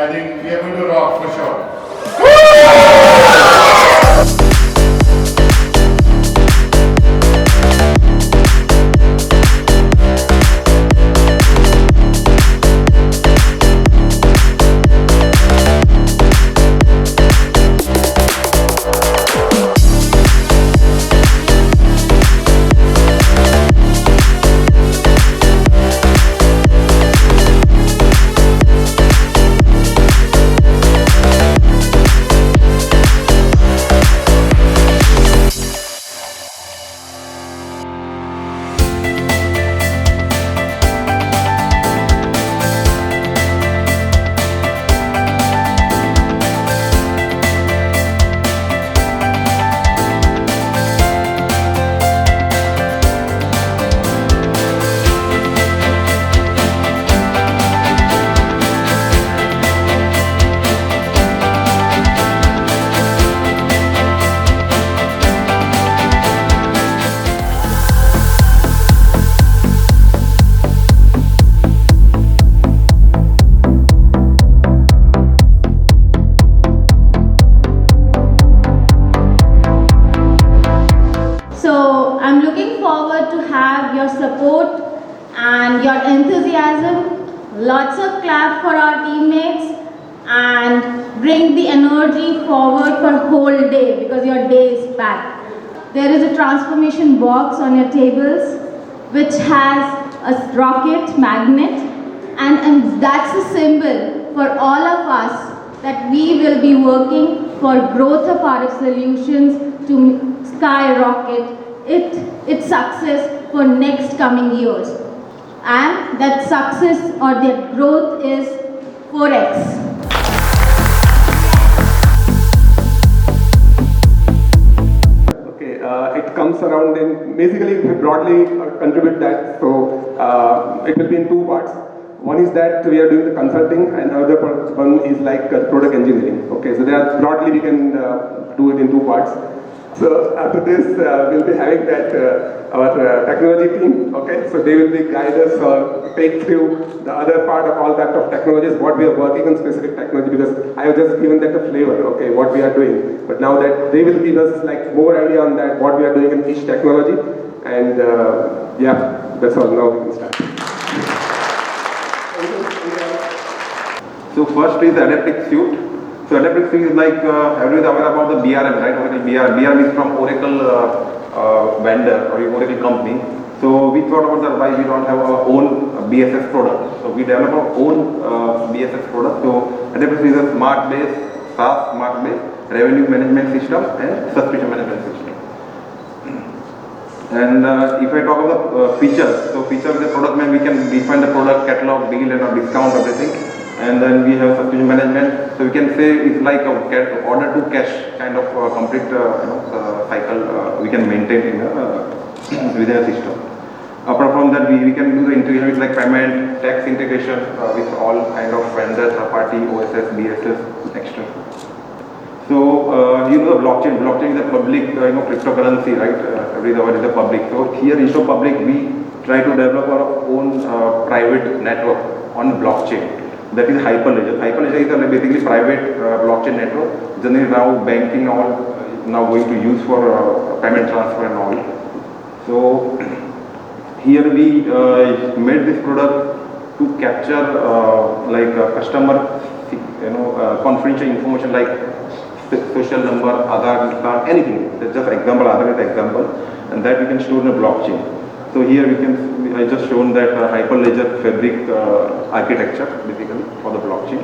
I think we are going to rock for sure. So I'm looking forward to have your support and your enthusiasm. Lots of clap for our teammates and bring the energy forward for whole day because your day is packed. There is a transformation box on your tables which has a rocket magnet and that's a symbol for all of us that we will be working for growth of Aarav Solutions to skyrocket its success for next coming years. And that success or that growth is 4x. It comes around in, basically we broadly contribute that, so it will be in two parts. One is that we are doing the consulting and another one is like product engineering. Okay, so broadly we can do it in two parts. So after this we'll be having that our technology team, okay, so they will be guide us or take through the other part of all that of technologies, what we are working on specific technology, because I have just given that a flavor, okay, what we are doing. But now that they will give us like more idea on that, what we are doing in each technology, and yeah, that's all. Now we can start. So first is adaptive suite. So adaptive suite is like everyone is aware about the BRM, right? Oracle BRM is from Oracle vendor or Oracle company. So we thought about that why we don't have our own BSS product. So we develop our own BSS product. So adaptive suite is a smart-based, SaaS smart-based revenue management system and subscription management system. And if I talk about the features, so feature is the product man, we can define the product catalog, deal and discount everything. And then we have subscription management. So we can say it's like a order to cash kind of complete cycle we can maintain in within a system. Apart from that, we can do the integration with like payment, tax integration with all kind of vendors, third party, OSS, BSS, extra. So you know the blockchain. Blockchain is a public cryptocurrency, right? Every hour is a public. So here instead of public, we try to develop our own private network on blockchain. That is Hyperledger. Hyperledger is a basically private blockchain network. Generally now banking all now going to use for payment transfer and all. So here we made this product to capture like customer confidential information like social number, Aadhaar card, anything. That's just example. Aadhaar is example, and that we can store in a blockchain. So here we can, I just shown that Hyperledger Fabric architecture basically for the blockchain.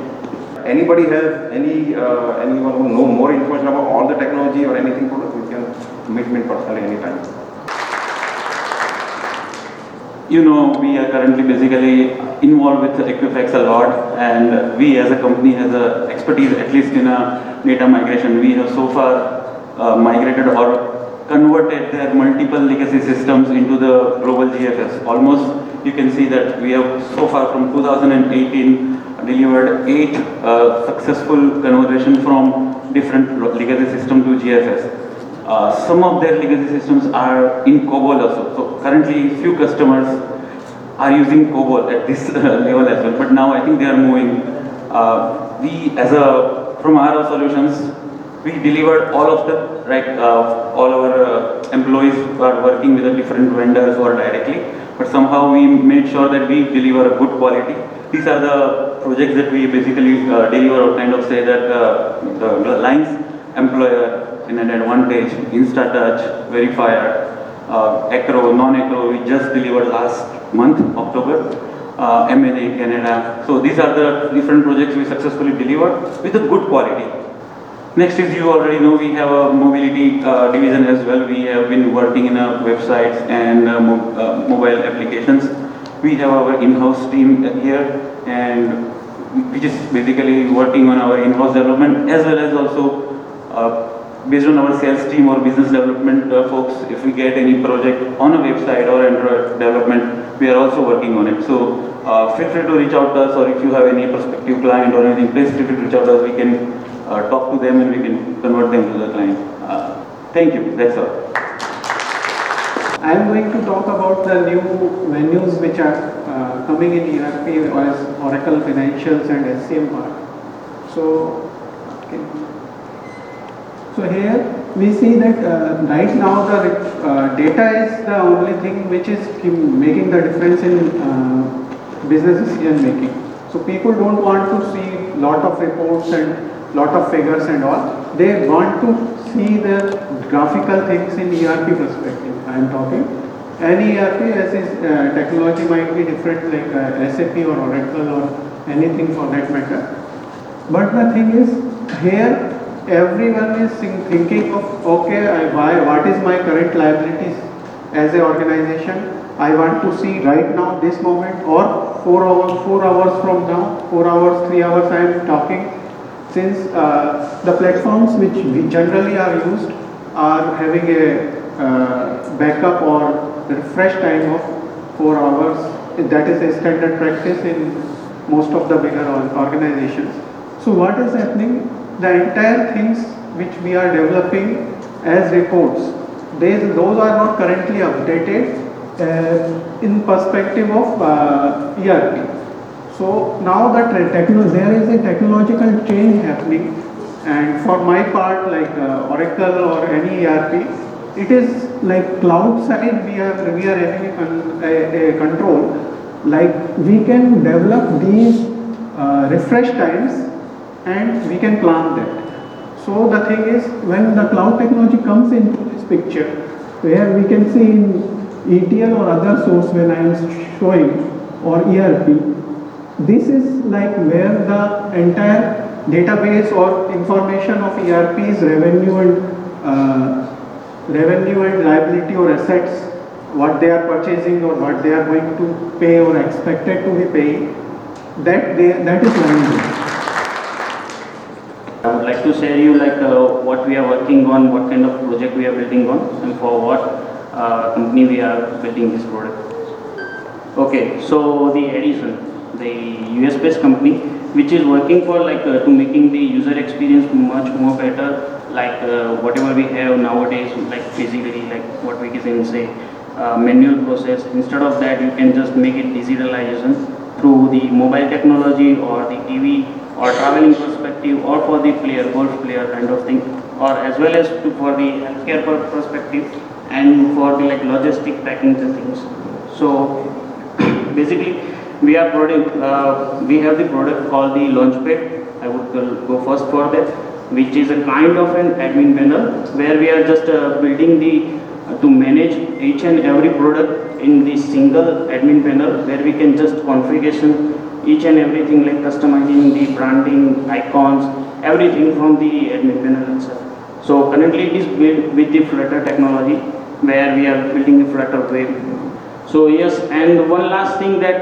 Anybody has anyone who know more information about all the technology or anything product, you can meet me personally anytime. You know, we are currently basically involved with Equifax a lot, and we as a company has a expertise at least in a data migration. We have so far migrated or converted their multiple legacy systems into the global GFS. Almost you can see that we have so far from 2018 delivered 8 successful conversion from different legacy system to GFS. Some of their legacy systems are in COBOL also. So currently few customers are using COBOL at this level as well, but now I think they are moving we as a from Aarav Solutions, we delivered all of them, right? All our employees are working with the different vendors or directly, but somehow we made sure that we deliver a good quality. These are the projects that we basically deliver, or kind of say that the lines employer in an advantage, InstaTouch, Verifier, Acro, non-Acro, we just delivered last month, October, M&A Canada. So these are the different projects we successfully delivered with a good quality. Next is, you already know, we have a mobility division as well. We have been working in websites and mobile applications. We have our in-house team here, and which is basically working on our in-house development, as well as also based on our sales team or business development folks. If we get any project on a website or Android development, we are also working on it. So feel free to reach out to us, or if you have any prospective client or anything, please feel free to reach out to us. We can talk to them and we can convert them to the client. Thank you. That's all. I am going to talk about the new venues which are coming in ERP as Oracle Financials and SCM part. So, okay. So here we see that right now the data is the only thing which is making the difference in business decision making. So people don't want to see lot of reports and lot of figures and all. They want to see the graphical things in ERP perspective. I am talking. Any ERP as is technology might be different, like SAP or Oracle or anything for that matter. But the thing is, here everyone is thinking of, okay, what is my current liabilities as an organization? I want to see right now, this moment, or 4 hours from now, 4 hours, 3 hours I am talking. Since the platforms which we generally are used are having a backup or refresh time of 4 hours, that is a standard practice in most of the bigger organizations. So what is happening? The entire things which we are developing as reports, those are not currently updated in perspective of ERP. So now that there is a technological change happening, and for my part, like Oracle or any ERP, it is like cloud side we are having a control. Like we can develop these refresh times and we can plan that. So the thing is, when the cloud technology comes into this picture, where we can see in ETL or other source when I am showing, or ERP, this is like where the entire database or information of ERP's revenue and liability or assets, what they are purchasing or what they are going to pay or expected to be paying, that is lying there. I would like to share you like what we are working on, what kind of project we are building on, and for what company we are building this product. Okay, so the Edison, the US-based company, which is working for like to making the user experience much more better, like whatever we have nowadays, like physically, like what we can say, manual process. Instead of that, you can just make it digitalization through the mobile technology or the TV or traveling perspective, or for the golf player kind of thing, or as well as for the healthcare perspective, and for the like logistic packing the things. So basically, we have the product called the Launchpad. I would go first for that, which is a kind of an admin panel where we are just building to manage each and every product in the single admin panel, where we can just configuration each and everything, like customizing the branding, icons, everything from the admin panel itself. So currently it is built with the Flutter technology, where we are building the Flutter web. So yes, and one last thing that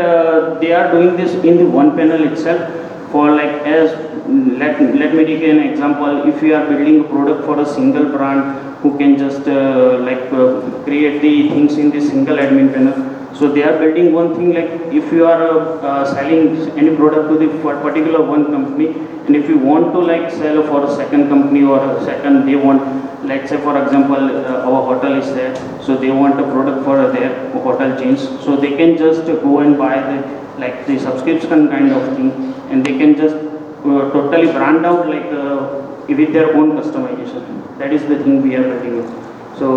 they are doing this in the one panel itself. For like, as let me take an example. If you are building a product for a single brand who can just create the things in the single admin panel. So they are building one thing, like if you are selling any product to the particular one company, and if you want to like sell for a second company or a second, they want, let's say for example, our hotel is there, so they want a product for their hotel chains, so they can just go and buy the subscription kind of thing, and they can just totally brand out like with their own customization. That is the thing we are building on. So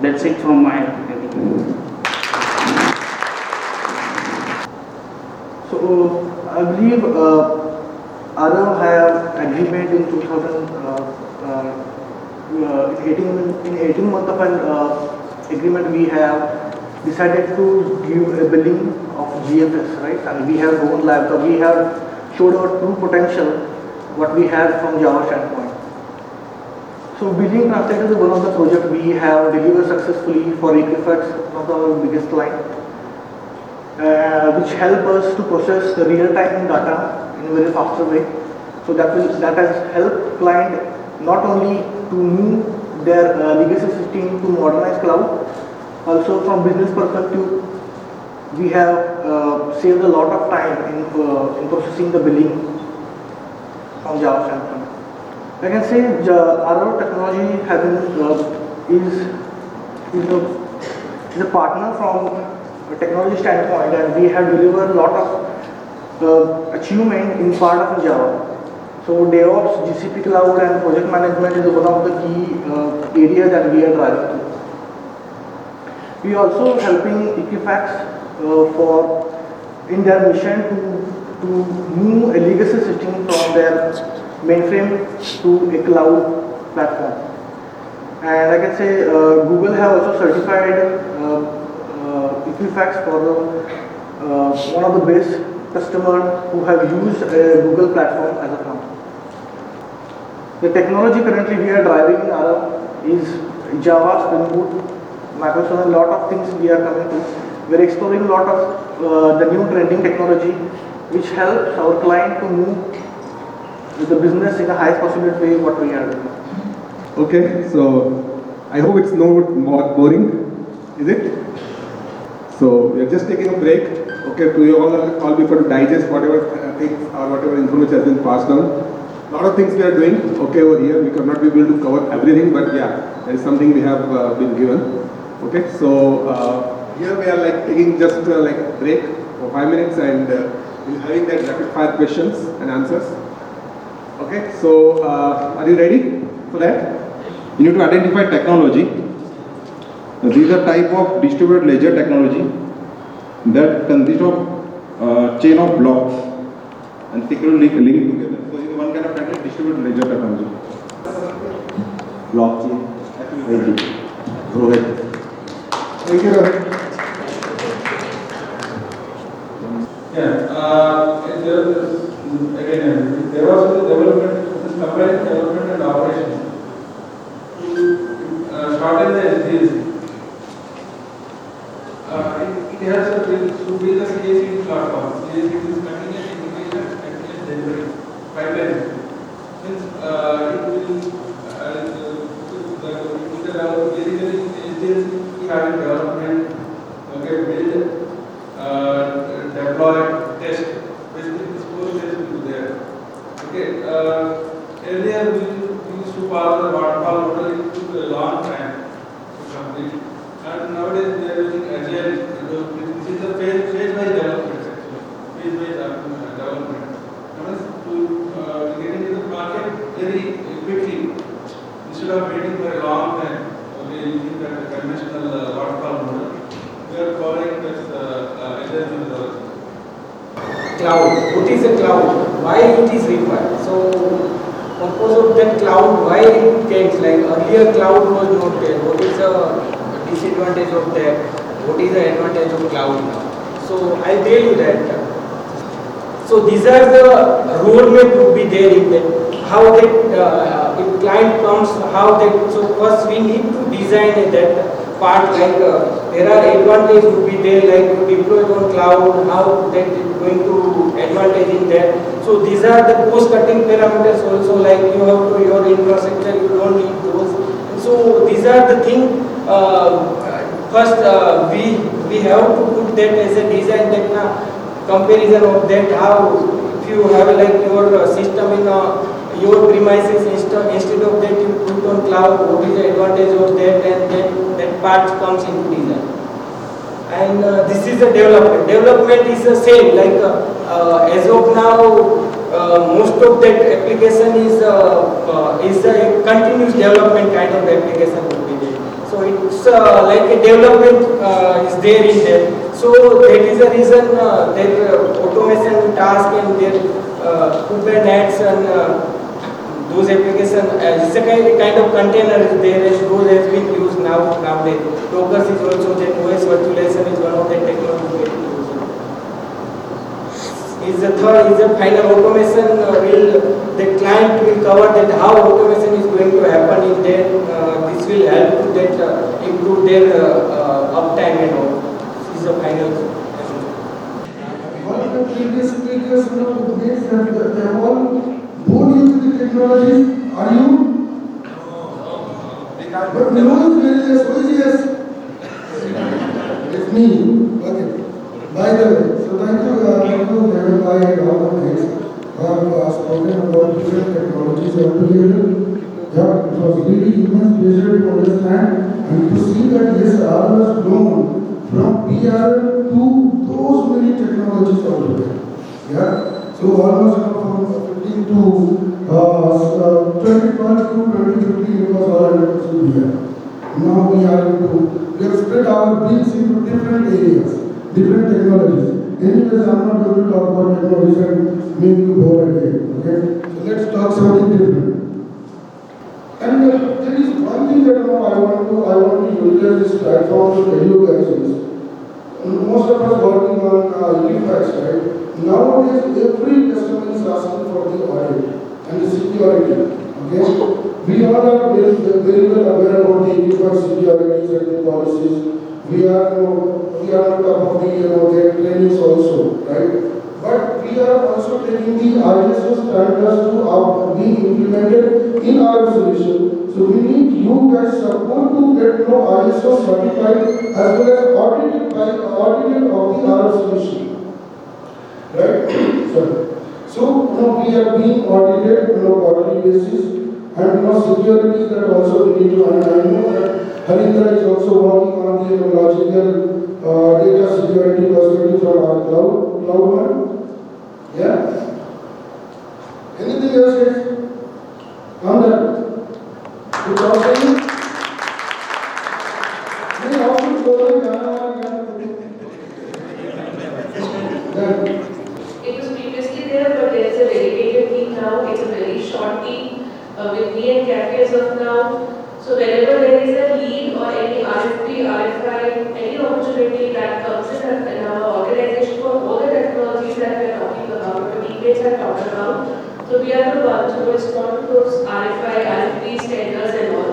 that's it from my end. So I believe Aarav have agreement in 18 months of an agreement we have decided to give a billing of GFS, right? And we have gone live, so we have showed our true potential what we have from Java standpoint. So billing translator is one of the projects we have delivered successfully for Equifax, one of our biggest client, which help us to process the real-time data in a very faster way. So that has helped client not only to move their legacy system to modernized cloud, also from business perspective, we have saved a lot of time in processing the billing from Java standpoint. I can say Aarav technology is a partner from a technology standpoint, and we have delivered a lot of achievement in part of Java. So DevOps, GCP Cloud and project management is one of the key areas that we are driving to. We are also helping Equifax in their mission to move a legacy system from their mainframe to a cloud platform. And I can say Google have also certified Equifax for one of the best customers who have used a Google platform as of now. The technology currently we are driving in Aarav is Java, Spring Boot, Microsoft, a lot of things we are coming to. We are exploring a lot of the new trending technology which helps our client to move the business in the highest possible way what we are doing. Okay, so I hope it's no more boring, is it? So we are just taking a break. Okay, to you all people to digest whatever things or whatever information has been passed down. A lot of things we are doing. Okay, over here we cannot be able to cover everything, but yeah, there is something we have been given. Okay, so here we are like taking just like a break for 5 minutes and we're having that rapid fire questions and answers. Okay, so are you ready for that? You need to identify technology. These are type of distributed ledger technology that consist of chain of blocks and securely linked together. So this is one kind of distributed ledger technology. Blockchain. Rohit. Thank you, Rohit. Yeah, there was the development, combined development and operation to shorten the SDLC. It has to be the CAC platform. CAC is continuous integration, continuous delivery pipeline. Since it will basically SDLC having development, okay, build, deploy, test. Basically, this whole test will be there. Okay. Earlier we used to follow the waterfall model. It took a long time to complete. And nowadays they are using agile. This is a phase-wise development actually. Phase-wise development. To get into the market very quickly instead of waiting for a long time. Okay, using that conventional waterfall model. We are following this agile methodology. Cloud. What is a cloud? Why it is required? So, purpose of that cloud, why it changed? Like earlier cloud was not there. What is the disadvantage of that? What is the advantage of cloud now? So, I'll tell you that. So, these are the roadmap would be there in that. How that if client comes, how that. So, first we need to design that part like there are advantages would be there like to deploy on cloud, how that is going to advantage in that. So these are the cost cutting parameters also like you have to your infrastructure, you don't need those. So these are the thing first we have to put that as a design that comparison of that how if you have like your system in your premises instead of that you put on cloud, what is the advantage of that, and then that part comes into design. And this is the development. Development is the same, like as of now most of that application is a continuous development kind of application would be there. So it's like a development is there in there. So that is the reason their automation task and their Kubernetes and those applications it's a kind of container is there, and those has been used nowadays. Docker is also there. OS virtualization is one of the technologies getting used. Is the final automation the client will cover that how automation is going to happen in there. This will help to that improve their uptime and all. This is the final. One of the previous speakers makes that they are all born into the technology. Are you? But no one is very less. Who is yes? It's me. Okay. By the way, so thank you, Devin Bhai and all the mates who have spoken about different technologies altogether. Yeah, it was really immense pleasure to understand and to see that yes, Aarav has grown from PR to those many technologies altogether. Yeah, so almost from 15 to 2012 to 2015 it was all 100% PR. Now we have spread our wings into different areas, different technologies. Anyways, I'm not going to talk about technologies and make you bored again. Okay, so let's talk something different. And there is one thing that I want to utilize this platform to tell you guys is, most of us working on Equifax, right? Nowadays, every customer is asking for the audit and the security. Okay, we all are very well aware about the Equifax securities and the policies. We are on top of the their trainings also, right? But we are also taking the ISO standards to be implemented in our solution. So we need you guys support to get ISO certified as well as audited of the Aarav solution. Right? So we are being audited on a quarterly basis, and securities that also we need to. And I know that Harindra is also working on the logical data security perspective from our cloud one. Yeah? Anything else, guys? On that? To talk to you? May I also go It was previously there, but there is a dedicated team now. It's a very short team with me and Kathy as of now. So whenever there is a lead or any RFP, RFI, any opportunity that comes in our organization for all the technologies that we are talking about, or teammates are talking about, so we are the ones who respond to those RFI, RFPs, tenders and all.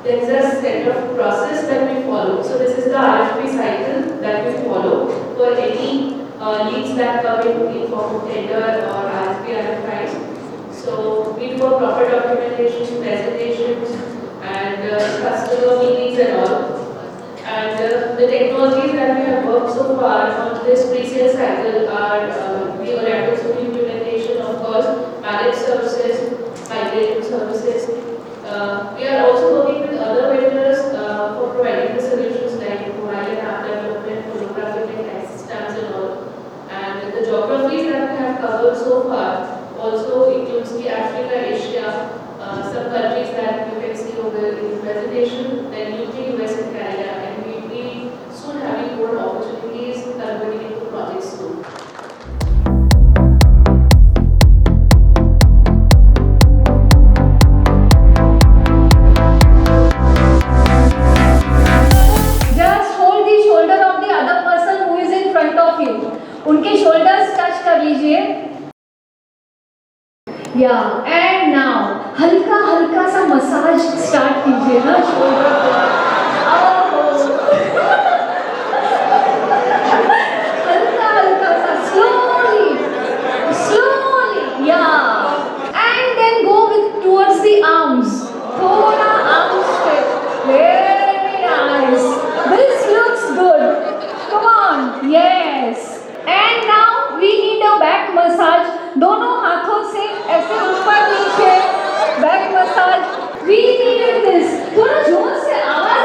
There is a set of process that we follow. So this is the RFP cycle that we follow for any leads that come in form of tender or RFP, RFIs. So we do a proper documentation, presentations, and customer meetings and all. And the technologies that we have worked so far on this pre-sale cycle are the Aarav Solutions implementation, of course, managed services, migration services. We are also working with other vendors for providing the solutions like mobile and app development, photographic and tech systems and all. And the geographies that we have covered so far also includes the Africa, Asia, some countries that you can see over in the presentation, then UK, US and Canada, and we will be soon having more opportunities converting into projects soon. Just hold the shoulder of the other person who is in front of you. उनके shoulders touch कर लीजिए. Yeah, and now हल्का हल्का सा massage start कीजिए ना shoulder को. हल्का हल्का सा slowly, yeah, and then go towards the arms. थोड़ा arms पे. Very nice. This looks good. Come on, yes. And now we need a back massage. दोनों हाथों से ऐसे ऊपर नीचे back massage. We needed this. थोड़ा जोर से आवाज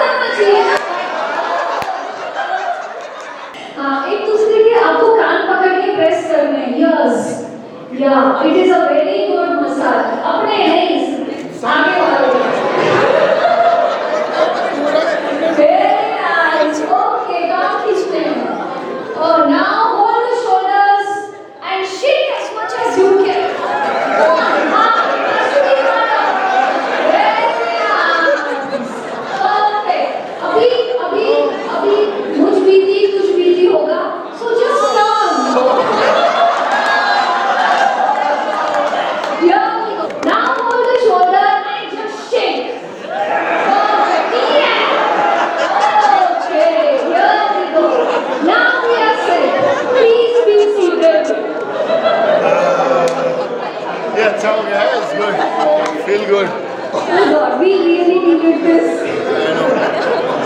good. Oh God, we really needed this.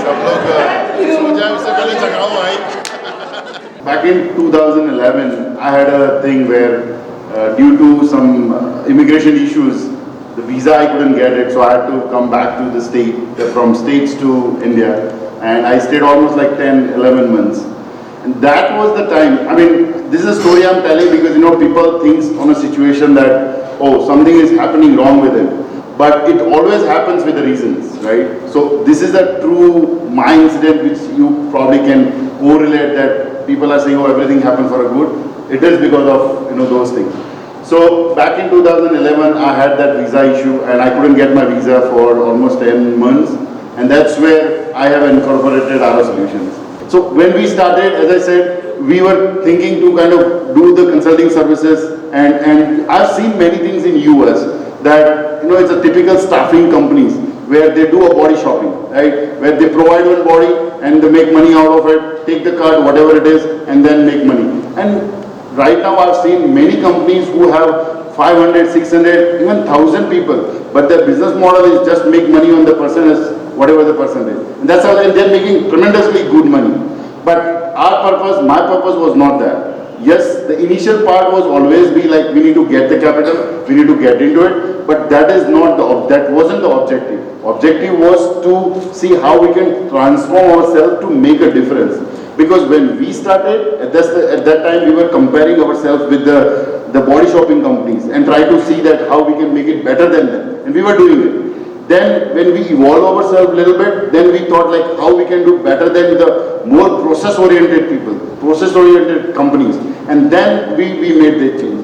सब लोग सोचा उससे पहले जगाओ भाई. Back in 2011, I had a thing where, due to some immigration issues, the visa I couldn't get it, so I had to come back to the state, from States to India, and I stayed almost like 10, 11 months. And that was the time. I mean, this is a story I'm telling because people think on a situation that, oh, something is happening wrong with him. But it always happens with the reasons, right? So this is a true my incident which you probably can correlate, that people are saying, oh, everything happened for a good. It is because of those things. So back in 2011, I had that visa issue and I couldn't get my visa for almost 10 months. And that's where I have incorporated Aarav Solutions. So when we started, as I said, we were thinking to kind of do the consulting services, and I've seen many things in US that, it's a typical staffing companies where they do a body shopping, right? Where they provide one body and they make money out of it, take the card, whatever it is, and then make money. And right now I've seen many companies who have 500, 600, even 1,000 people, but their business model is just make money on the person as whatever the person is. And that's how they're making tremendously good money. But our purpose, my purpose was not that. Yes, the initial part was always be like, we need to get the capital, we need to get into it, but that is not that wasn't the objective. Objective was to see how we can transform ourselves to make a difference. Because when we started, at that time we were comparing ourselves with the body shopping companies and try to see that how we can make it better than them. And we were doing it. Then when we evolve ourselves a little bit, then we thought like how we can do better than the more process-oriented people, process-oriented companies. And then we made that change.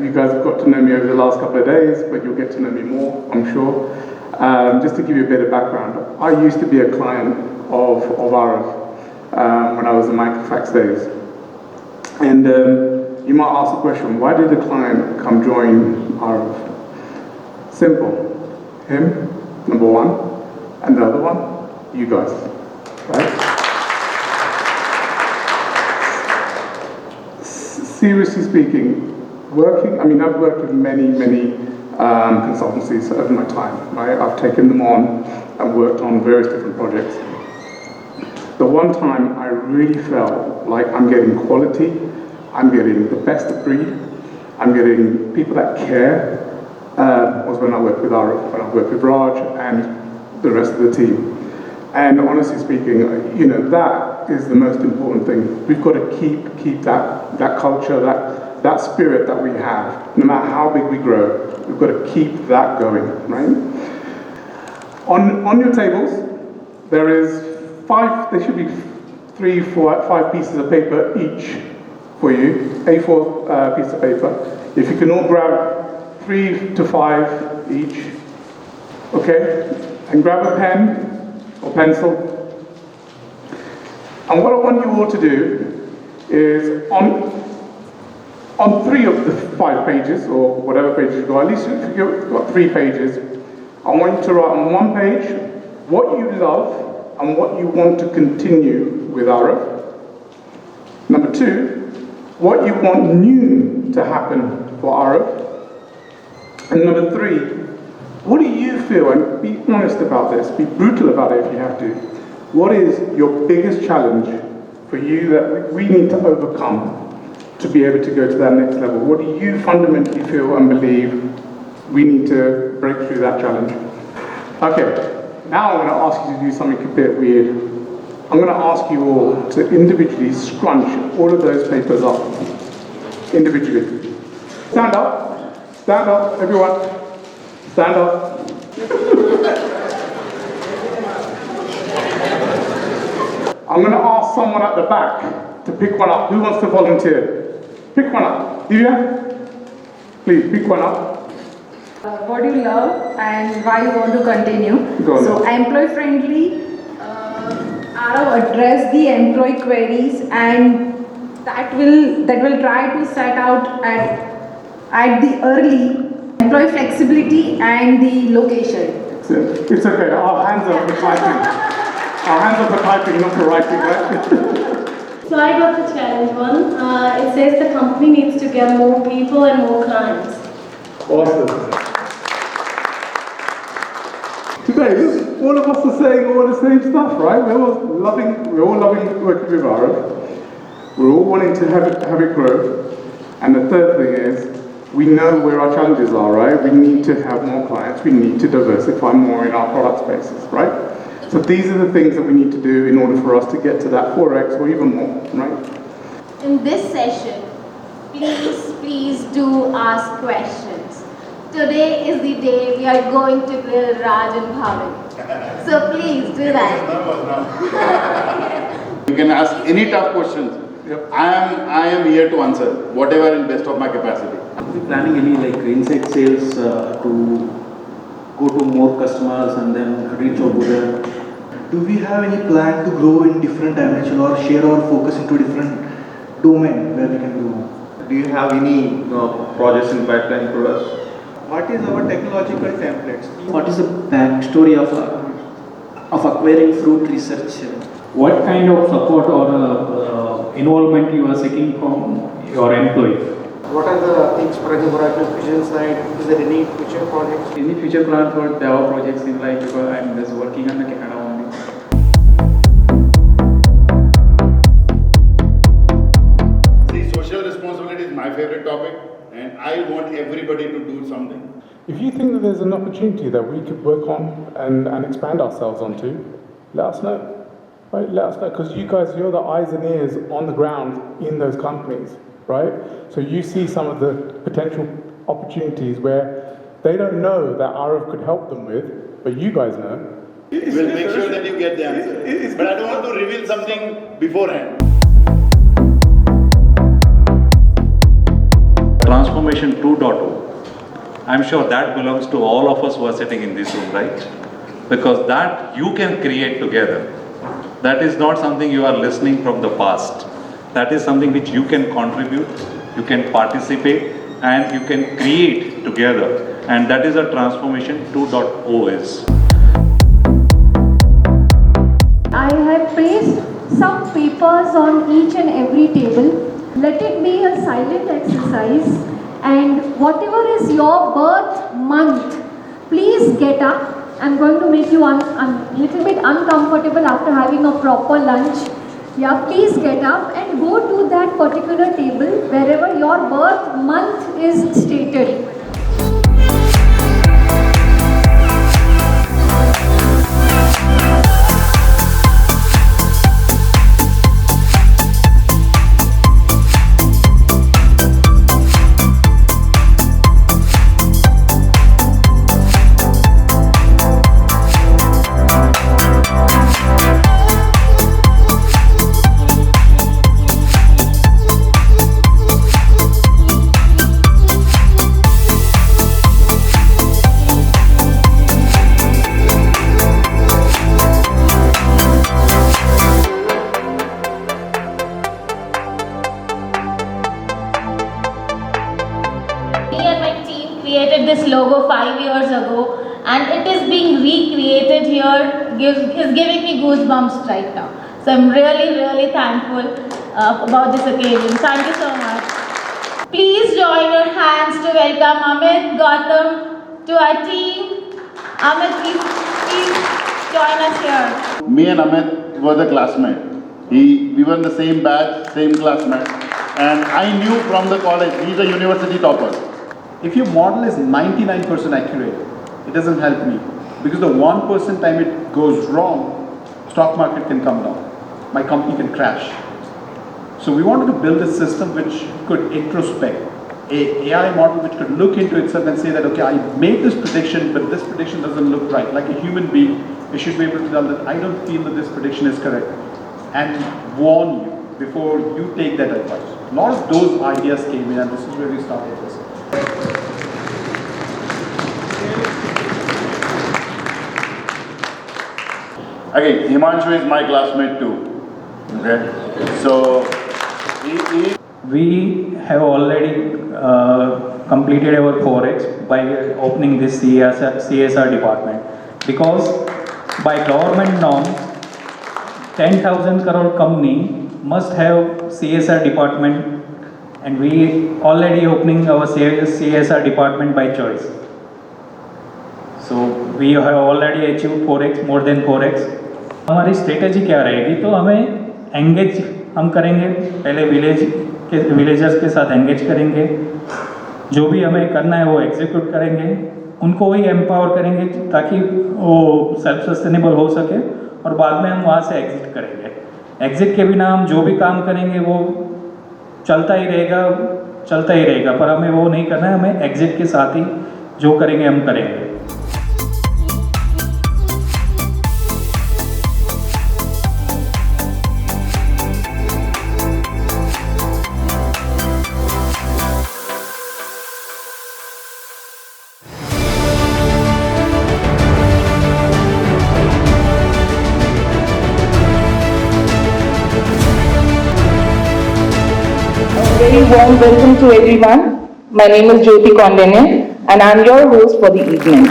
You guys have got to know me over the last couple of days, but you'll get to know me more, I'm sure. Just to give you a bit of background, I used to be a client of Aarav when I was in Microfax days. And you might ask the question, why did the client come join Aarav? Simple. Him, number one, and the other one, you guys. Right? Seriously speaking, I've worked with many consultancies over my time, right? I've taken them on and worked on various different projects. The one time I really felt like I'm getting quality, I'm getting the best of breed, I'm getting people that care, was when I worked with Aarav, when I worked with Raj and the rest of the team. And honestly speaking, that is the most important thing. We've got to keep that culture, that spirit that we have. No matter how big we grow, we've got to keep that going, right? On your tables, there should be 3, 4, 5 pieces of paper each for you, A4 piece of paper. If you can all grab 3 to 5 each, okay? And grab a pen or pencil. And what I want you all to do is on 3 of the 5 pages, or whatever pages you've got, at least if you've got 3 pages, I want you to write on one page what you love and what you want to continue with Aarav. Number 2, what you want new to happen for Aarav. And number 3, what do you feel, and be honest about this, be brutal about it if you have to, what is your biggest challenge for you that we need to overcome to be able to go to that next level? What do you fundamentally feel and believe we need to break through that challenge? Okay, now I'm going to ask you to do something a bit weird. I'm going to ask you all to individually scrunch all of those papers up, individually. Stand up, everyone. Stand up. I'm going to ask someone at the back to pick one up. Who wants to volunteer? Pick one up. Divya? Please, pick one up. What do you love and why you want to continue? So, employee friendly, Aarav address the employee queries, and that will try to set out at the early employee flexibility and the location. It's okay. Our hands are for typing. Our hands are for typing, not for writing, right? So I got the challenge one. It says the company needs to get more people and more clients. Awesome. Today, look, all of us are saying all the same stuff, right? We're all loving working with Aarav. We're all wanting to have it grow. And the third thing is, we know where our challenges are, right? We need to have more clients. We need to diversify more in our product spaces, right? So these are the things that we need to do in order for us to get to that 4x or even more, right? In this session, please do ask questions. Today is the day we are going to grill Raj and Bhavin. So please do that. You can ask any tough questions. Yep. I am here to answer whatever in best of my capacity. Are we planning any inside sales to go to more customers and then reach out to them? Do we have any plan to grow in different dimensions or share our focus into different domain where we can do more? Do you have any projects in pipeline for us? What is our technological templates? What is the backstory of acquiring fruit research? What kind of support or involvement you are seeking from your employee? What are the things, for example, on the vision side? Is there any future projects? Any future plan for Java projects in because I'm just working on the Canada only. See, social responsibility is my favorite topic, and I want everybody to do something. If you think that there's an opportunity that we could work on and expand ourselves onto, let us know. Right? Let us know, because you guys, you're the eyes and ears on the ground in those companies, right? So you see some of the potential opportunities where they don't know that Aarav could help them with, but you guys know. We'll make sure that you get the answer. But I don't want to reveal something beforehand. Transformation 2.0. I'm sure that belongs to all of us who are sitting in this room, right? Because that you can create together. That is not something you are listening from the past. That is something which you can contribute, you can participate, and you can create together. And that is a transformation 2.0 is. I have placed some papers on each and every table. Let it be a silent exercise, and whatever is your birth month, please get up. I'm going to make you a little bit uncomfortable after having a proper lunch. Yeah, please get up and go to that particular table wherever your birth month is stated. Created this logo 5 years ago, and it is being recreated here, is giving me goosebumps right now. So I'm really thankful about this occasion. Thank you so much. Please join your hands to welcome Amit, Gautam to our team. Amit, please join us here. Me and Amit were the classmates. We were in the same batch, same classmate, and I knew from the college he's a university topper. If your model is 99% accurate, it doesn't help me, because the 1% time it goes wrong, stock market can come down, my company can crash. So we wanted to build a system which could introspect, a AI model which could look into itself and say that, okay, I made this prediction, but this prediction doesn't look right. Like a human being, it should be able to tell that I don't feel that this prediction is correct, and warn you before you take that advice. A lot of those ideas came in, and this is where we started this. Okay, Himanshu is my classmate too. Okay, so We have already completed our 4x by opening this CSR department, because by government norm 10,000 crore company must have CSR department and we already opening our CSR department by choice. So we have already achieved 4x, more than 4x. हमारी strategy क्या रहेगी, तो हमें engage हम करेंगे, पहले villagers के साथ एंगेज करेंगे, जो भी हमें करना है वो एग्जीक्यूट करेंगे, उनको वही एम्पावर करेंगे ताकि वो सेल्फ सस्टेनेबल हो सके, और बाद में हम वहाँ से एग्जिट करेंगे। एग्जिट के बिना हम जो भी काम करेंगे वो चलता ही रहेगा, पर हमें वो नहीं करना है, हमें एग्जिट के साथ ही जो करेंगे हम करेंगे। Very warm welcome to everyone. My name is Jyoti Kondane and I am your host for the evening.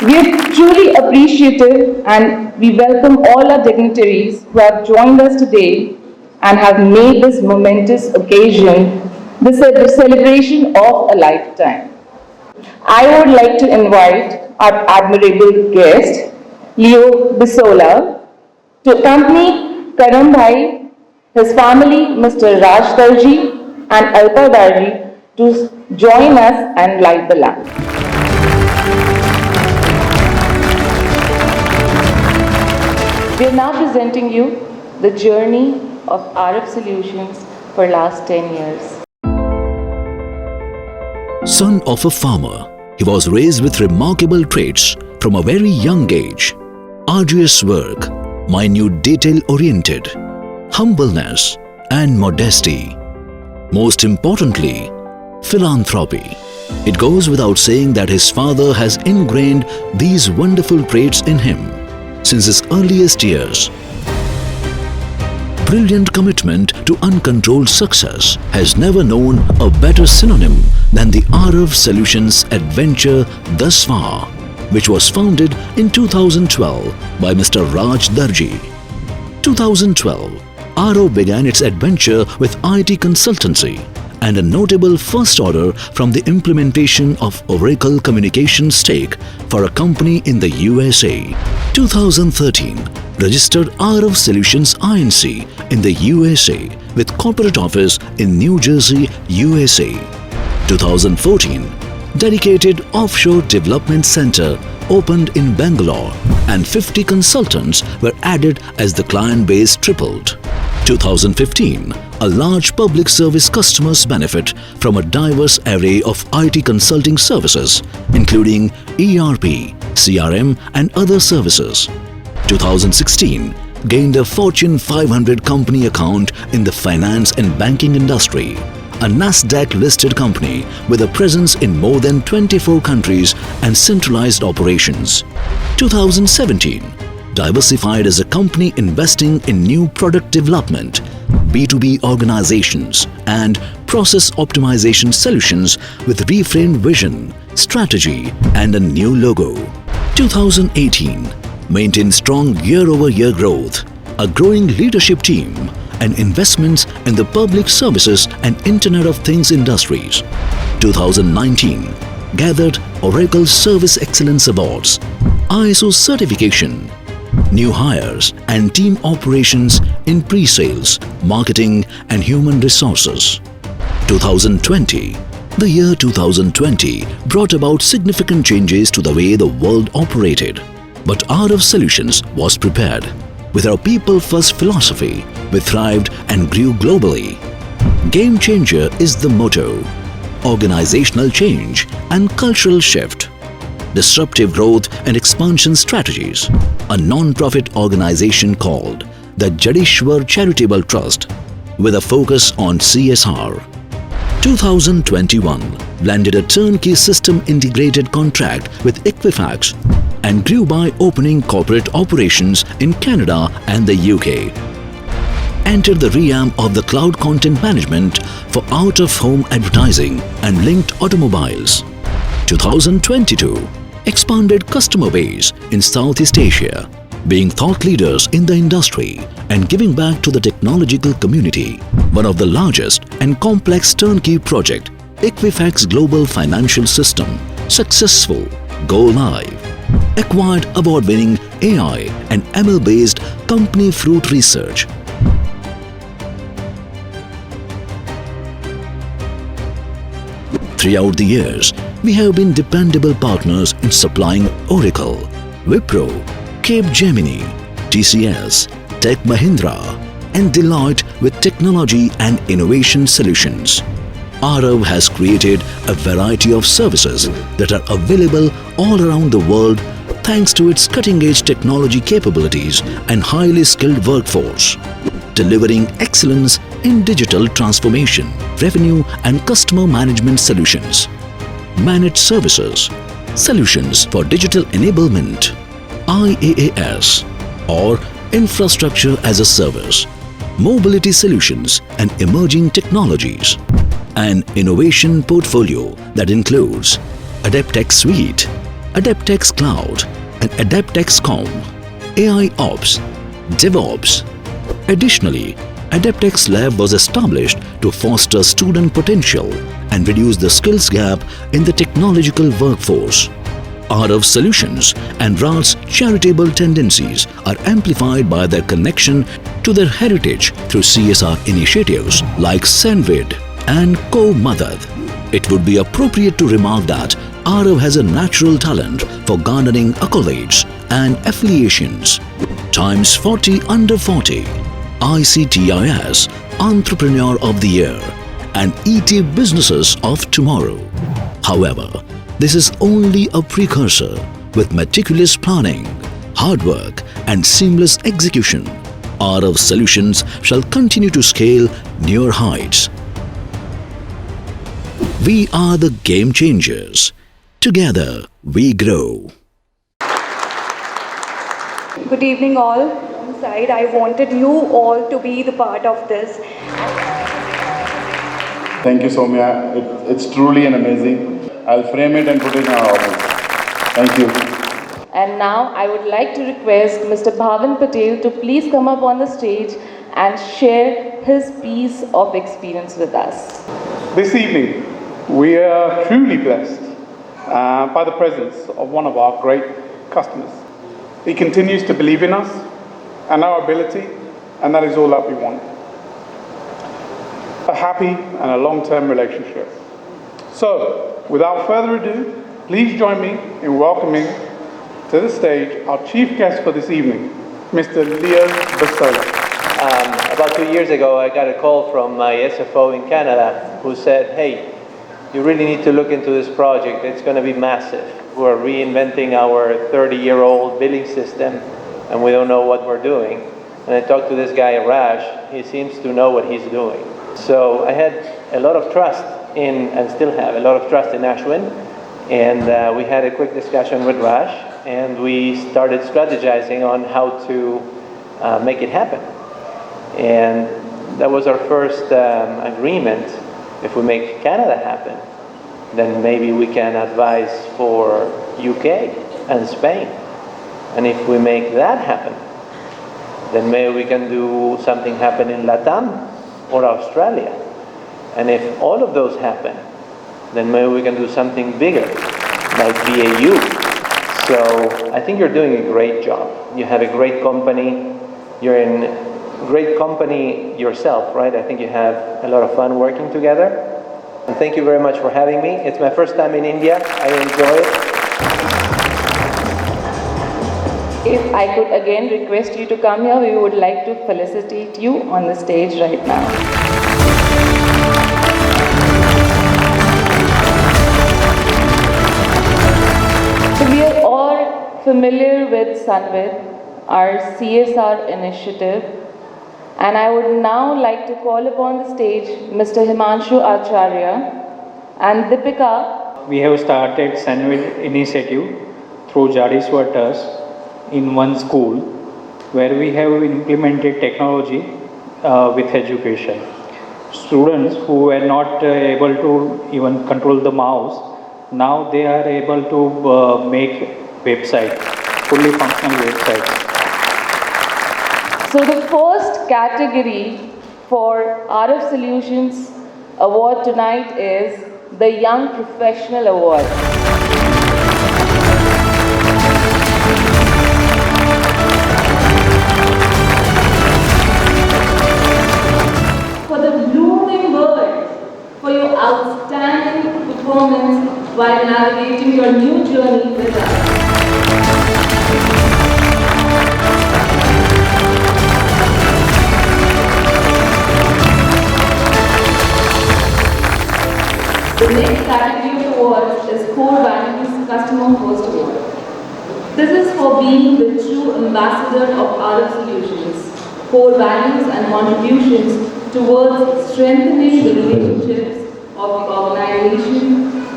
We are truly appreciative and we welcome all our dignitaries who have joined us today and have made this momentous occasion the celebration of a lifetime. I would like to invite our admirable guest, Leo Bisola, to accompany Karam Bhai, his family, Mr. Raj Darji and Alpa Darji, to join us and light the lamp. We are now presenting you the journey of Aarav Solutions for last 10 years. Son of a farmer, he was raised with remarkable traits from a very young age. Arduous work, minute detail-oriented, humbleness and modesty. Most importantly, philanthropy. It goes without saying that his father has ingrained these wonderful traits in him since his earliest years. Brilliant commitment to uncontrolled success has never known a better synonym than the Aarav Solutions adventure thus far, which was founded in 2012 by Mr. Raj Darji. 2012, Aarav began its adventure with IT consultancy and a notable first order from the implementation of Oracle Communications stake for a company in the USA. 2013, registered Aarav Solutions INC in the USA with corporate office in New Jersey, USA. 2014, dedicated offshore development center opened in Bangalore and 50 consultants were added as the client base tripled. 2015, a large public service customers benefit from a diverse array of IT consulting services, including ERP, CRM and other services. 2016, gained a Fortune 500 company account in the finance and banking industry, a NASDAQ-listed company with a presence in more than 24 countries and centralized operations. 2017, diversified as a company investing in new product development, B2B organizations and process optimization solutions with reframed vision, strategy and a new logo. 2018, maintained strong year-over-year growth, a growing leadership team and investments in the public services and Internet of Things industries. 2019, gathered Oracle Service Excellence Awards, ISO certification, new hires and team operations in pre-sales, marketing and human resources. 2020, the year 2020 brought about significant changes to the way the world operated. But Aarav Solutions was prepared. With our people-first philosophy, we thrived and grew globally. Game changer is the motto. Organizational change and cultural shift. Disruptive growth and expansion strategies. A non-profit organization called the Jadishwar Charitable Trust with a focus on CSR. 2021 landed a turnkey system integrated contract with Equifax and grew by opening corporate operations in Canada and the UK. Entered the realm of the cloud content management for out-of-home advertising and linked automobiles. 2022 expanded customer base in Southeast Asia, being thought leaders in the industry and giving back to the technological community one of the largest and complex turnkey project, Equifax Global Financial System, successful, go live. Acquired award-winning AI and ML-based company Fruit Research. Throughout the years, we have been dependable partners in supplying Oracle, Wipro, Capgemini, TCS, Tech Mahindra, and Deloitte with technology and innovation solutions. Aarav has created a variety of services that are available all around the world thanks to its cutting-edge technology capabilities and highly skilled workforce, delivering excellence in digital transformation, revenue and customer management solutions, managed services, solutions for digital enablement, IaaS, or infrastructure as a service, mobility solutions and emerging technologies. An innovation portfolio that includes AdaptX Suite, AdaptX Cloud and AdaptX Com, AI Ops, DevOps. Additionally, AdaptX Lab was established to foster student potential and reduce the skills gap in the technological workforce. Aarav Solutions and RA's charitable tendencies are amplified by their connection to their heritage through CSR initiatives like Sandvid and Co-Madad. It would be appropriate to remark that Aarav has a natural talent for garnering accolades and affiliations. Times 40 Under 40, ICTIS Entrepreneur of the Year and ET Businesses of Tomorrow. However, this is only a precursor. With meticulous planning, hard work and seamless execution, Aarav Solutions shall continue to scale newer heights. We are the game changers. Together we grow. Good evening all. Inside, I wanted you all to be the part of this. Thank you, Soumya. It's truly an amazing. I'll frame it and put it in our office. Thank you. And now I would like to request Mr. Bhavan Patel to please come up on the stage and share his piece of experience with us. This evening, we are truly blessed by the presence of one of our great customers. He continues to believe in us and our ability, and that is all that we want. A happy and a long-term relationship. So, without further ado, please join me in welcoming to the stage our chief guest for this evening, Mr. Leo Basola. About 2 years ago, I got a call from my SFO in Canada who said, hey, you really need to look into this project. It's going to be massive. We're reinventing our 30-year-old billing system, and we don't know what we're doing. And I talked to this guy, Raj. He seems to know what he's doing. So I had a lot of trust in, and still have a lot of trust in Ashwin. And we had a quick discussion with Raj, and we started strategizing on how to make it happen. And that was our first agreement. If we make Canada happen, then maybe we can advise for UK and Spain. And if we make that happen, then maybe we can do something happen in Latam or Australia. And if all of those happen, then maybe we can do something bigger, like BAU. So I think you're doing a great job. You have a great company. You're in great company yourself, right? I think you have a lot of fun working together. And thank you very much for having me. It's my first time in India. I enjoy it. If I could again request you to come here, we would like to felicitate you on the stage right now. So we are all familiar with Sunvid, our CSR initiative. And I would now like to call upon the stage Mr. Himanshu Acharya and Deepika. We have started Sandwich initiative through Jadis Waters in one school where we have implemented technology with education. Students who were not able to even control the mouse, now they are able to make website, fully functional websites. So the first category for Aarav Solutions award tonight is the Young Professional Award. For the blooming bird, for your outstanding performance while navigating your new journey with us. The next category of awards is Core Values Customer First Award. This is for being the true ambassador of Aarav Solutions, core values and contributions towards strengthening the relationships of the organization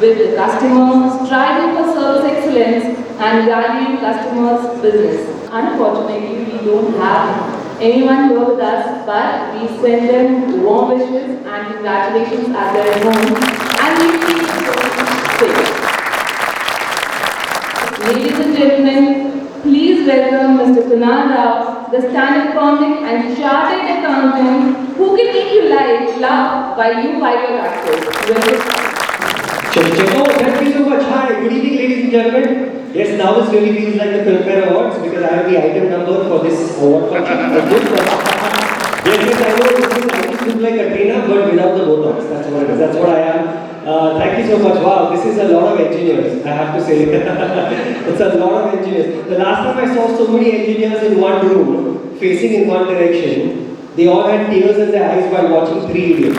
with the customer, striving for service excellence and valuing customers' business. Unfortunately, we don't have anyone here with us, but we send them warm wishes and congratulations at their home, and we feel so safe. Ladies and gentlemen, please welcome Mr. Kunal Rao, the stand-up comic and chartered accountant who can make you laugh while you fight your taxes. Oh, thank you so much. Hi, good evening, ladies and gentlemen. Yes, now this really feels like the Filmfare Awards because I have the item number for this award function. Yes, I know I just look like Katrina, but without the Botox. That's what it is. That's what I am. Thank you so much. Wow, this is a lot of engineers, I have to say. It's a lot of engineers. The last time I saw so many engineers in one room, facing in one direction, they all had tears in their eyes while watching 3 Idiots.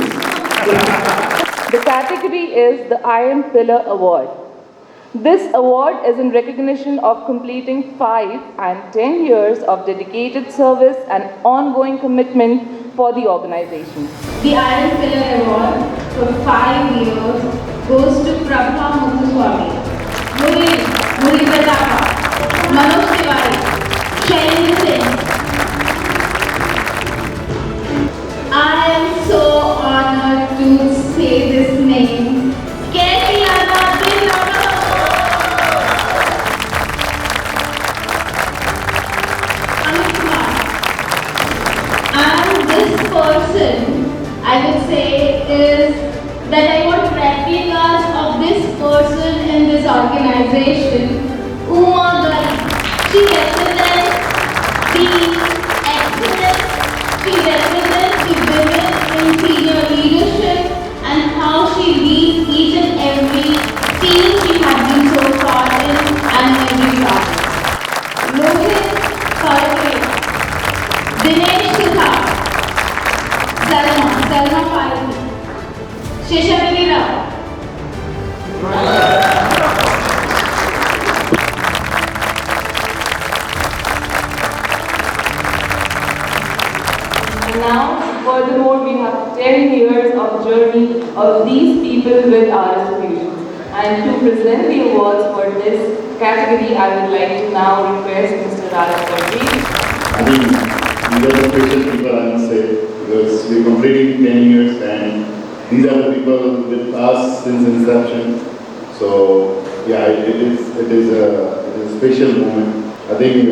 The category is the Iron Pillar Award. This award is in recognition of completing 5 and 10 years of dedicated service and ongoing commitment for the organization. The Aarav Pillar Award for 5 years goes to Prabha Muthuswamy, Muri Pratapa, Manoj Tiwari, Shailendra Singh. I am so honored to say this name. And this person, I would say, is that I want replicas of this person in this organization. Uma Gali. She represents the excellence, she represents the women in senior leadership and how she leads each and every team she has been so far in and every process. Lohit Karpe, Dinesh Sudha, Salma Parati, Sheshavini Rao. And now, furthermore, we have 10 years of journey of these people with Aarav Solutions. And to present the awards for this category, I would like to now request Mr. Aarav Solutions. I think these are the special people, I must say, because we're completing 10 years and these are the people with us since inception. So, yeah, it is a special moment. I think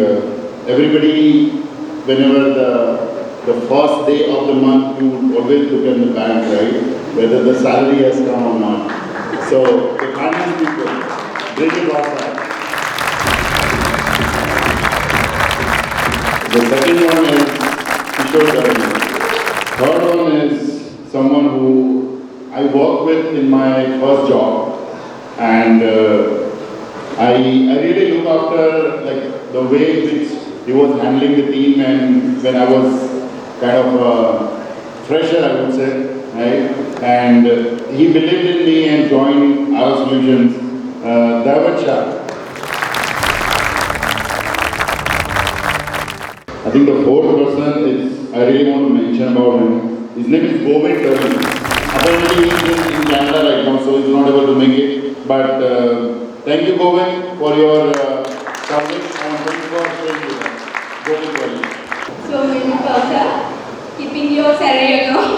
everybody, whenever the first day of the month, you always look at the bank, right? Whether the salary has come or not. So, the finance people, great about that. The second one is Kishore Gargi. Third one is someone who I worked with in my first job. And I really look after like the way in which he was handling the team, and when I was kind of fresher, I would say, right? And he believed in me and joined Aarav Solutions. David Shah. I think the fourth person is, I really want to mention about him. His name is Govind Ravi. Apparently he is in Canada right now, so he's not able to make it. But thank you, Govind, for your coverage and thank you for staying with us. Govind Ravi. So, Ms. Kausa, keeping your salary account.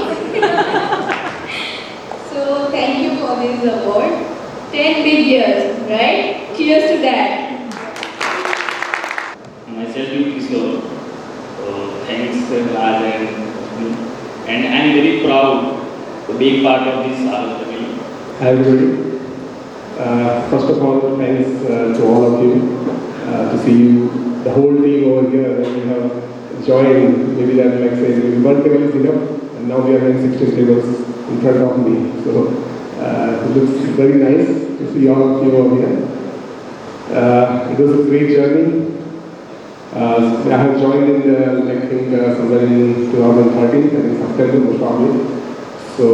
So, thank you for this award. 10 big years, right? Cheers to that. Myself, Kishore. Thanks, Raj, and being part of this Aarav family. Hi everybody. First of all, thanks to all of you to see you, the whole team over here that we have joined. Maybe that like say maybe one table is enough, and now we are having 16 tables in front of me. So it looks very nice to see all of you over here. It was a great journey. I have joined in I think somewhere in 2013, and in September most probably. So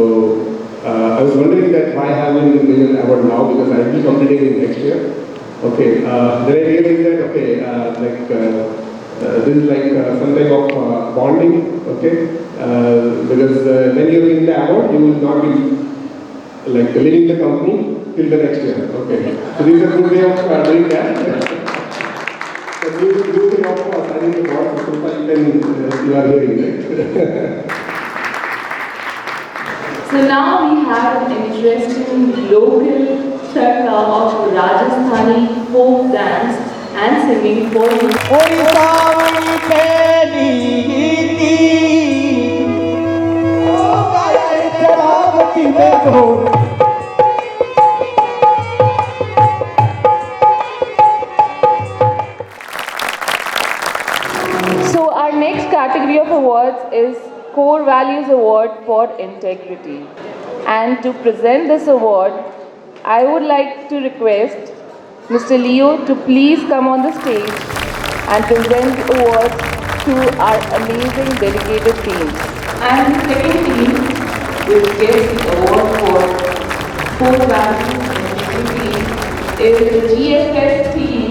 I was wondering that why haven't we been an award now, because I will be completing it next year. Okay, then I realized that this is like some type of bonding. Okay, because when you're in the award, you will not be like leaving the company till the next year. Okay, so this is a good way of doing that. So this is a good way of signing the award. So far you are hearing it. So now we have an interesting local circle of Rajasthani folk dance and singing for you. So our next category of awards is Core Values Award for Integrity. And to present this award, I would like to request Mr. Leo to please come on the stage and present the award to our amazing dedicated team. And the second team will get the award for Core Values and Integrity is the GFS team.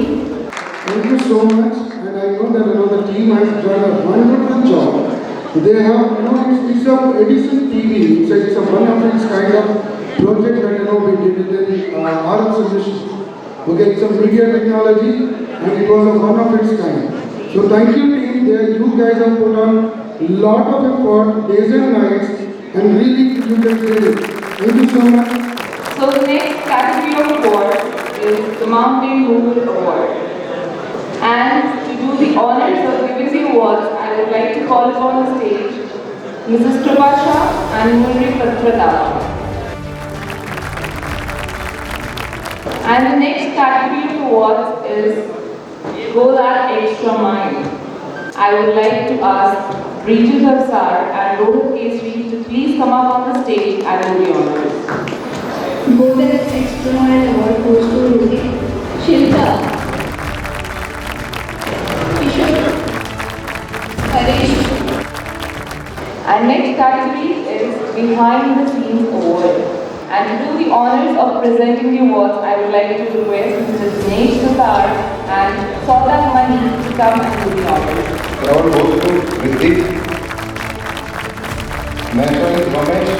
Thank you so much, and I know that the team has done a wonderful job. They have, it's a Edison TV. It's a one of its kind of project that we did in Aarav Solutions. Okay, it's a media technology, and it was a one of its kind. So thank you, team. You guys have put on a lot of effort, days and nights, and really you guys did it. Thank you so much. So the next category of award is the Mountain Google Award. And to do the honors of giving the awards, I would like to call upon the stage Mrs. Tripasha and Murri Patrada. And the next category of awards is Go That Extra Mile. I would like to ask Brijit Harsar and Rohit Kesri to please come up on the stage and do the honors. Go That Extra Mile award goes to Rudy, Shilpa, And next category is Behind the Scenes Award. And to do the honors of presenting the awards, I would like to request Mr. Dinesh Sutar and Saudak Mani to come and do the honors. The award goes to Ritik, National Ramesh,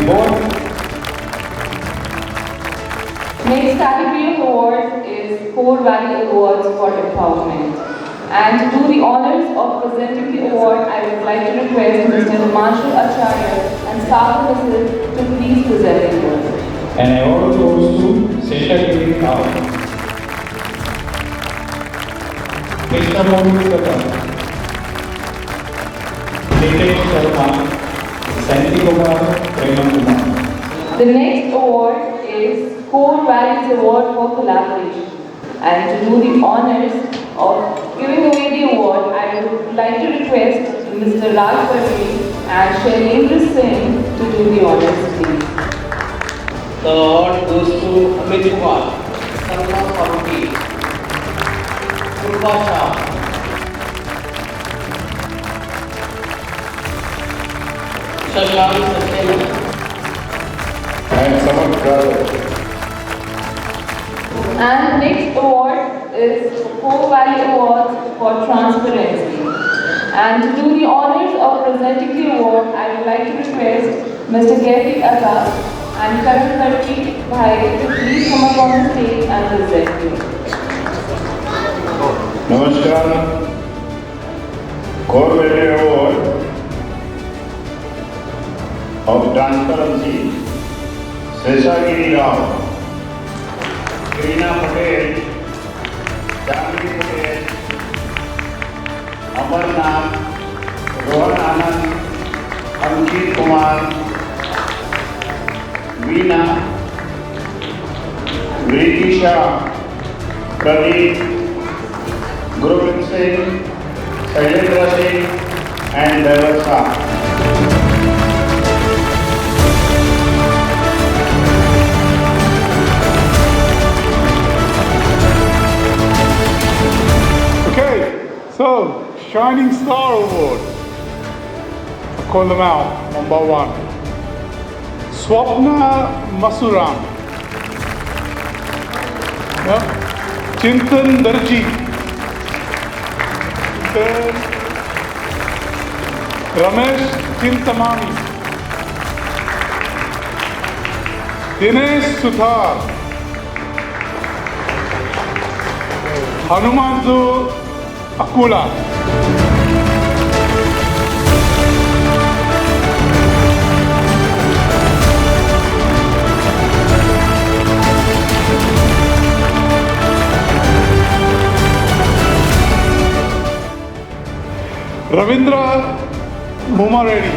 Yvonne. Next category of awards is Core Value Awards for Empowerment. And to do the honors of presenting the award, I would like to request Mr. Himanshu Acharya and Sagar Missil to please present the award. An award goes to Seshagiri Rao, Krishnamurti Kata, Nitesh Sharma, Santi Kumar, Prema Kumar. The next award is Core Values Award for Collaboration. And to do the honors of giving away the award, I would like to request Mr. Raj Patel and Shailendra Singh to do the honors, please. The award goes to Amit Kumar, Sarna Faruqi, Purva Shah, Shashami Saxena, and Samarth Garg. And the next award is Core Value Awards for Transparency. And to do the honors of presenting the award, I would like to request Mr. Gary Azad and Karan Karti Bhai to please come up on the stage and present you. Namaskar. Core Value Award of Transparency, Seshagiri Rao, Krina Patel, Jamini Patel, Amarnath, Rohan Anand, Anshit Kumar, Veena, Ritisha, Pradeep, Gurvind Singh, Shailendra Singh, and Devarsa. Okay, so Shining Star Award. Call them out, number 1. Swapna Masuram. Yeah. Chintan Darji. Then Ramesh Chintamani. Dinesh Suthar. Hanumanzu Akula. Ravindra Mumareddy.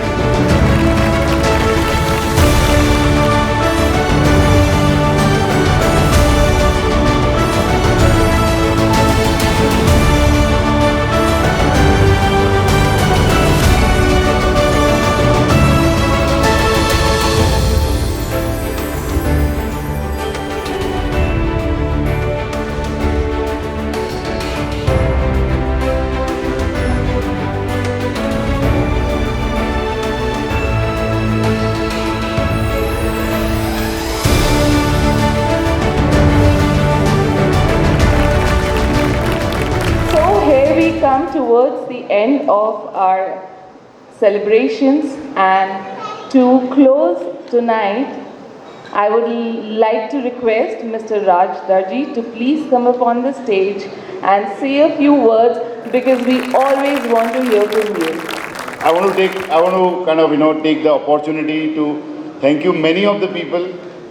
So here we come towards the end of our celebrations, and to close tonight, I would like to request Mr. Raj Darji to please come up on the stage and say a few words, because we always want to hear from you. I want to kind of, take the opportunity to thank you, many of the people.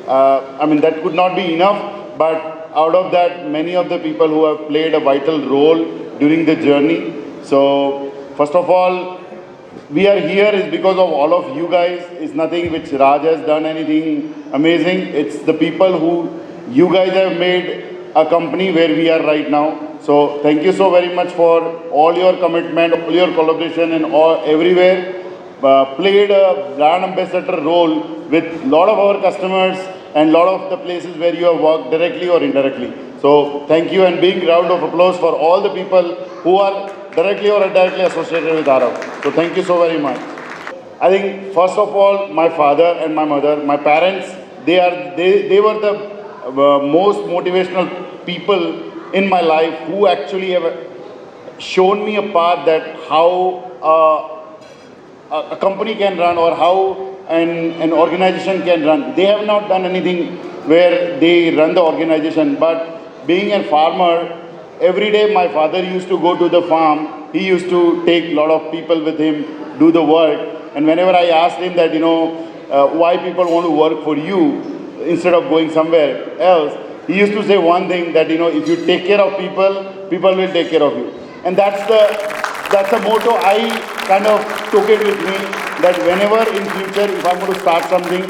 That could not be enough, but out of that, many of the people who have played a vital role during the journey. So, first of all, we are here is because of all of you guys. It's nothing which Raj has done anything amazing. It's the people who you guys have made a company where we are right now. So thank you so very much for all your commitment, all your collaboration, and all everywhere. Played a brand ambassador role with a lot of our customers and lot of the places where you have worked directly or indirectly. So thank you, and big round of applause for all the people who are directly or indirectly associated with Aarav. So thank you so very much. I think first of all, my father and my mother, my parents, they were the most motivational people in my life who actually have shown me a path that how a company can run, or how an organization can run. They have not done anything where they run the organization, but being a farmer, every day my father used to go to the farm. He used to take a lot of people with him, do the work. And whenever I asked him that, why people want to work for you instead of going somewhere else, he used to say one thing, that, if you take care of people, people will take care of you. And that's the motto. I kind of took it with me, that whenever in future, if I'm going to start something,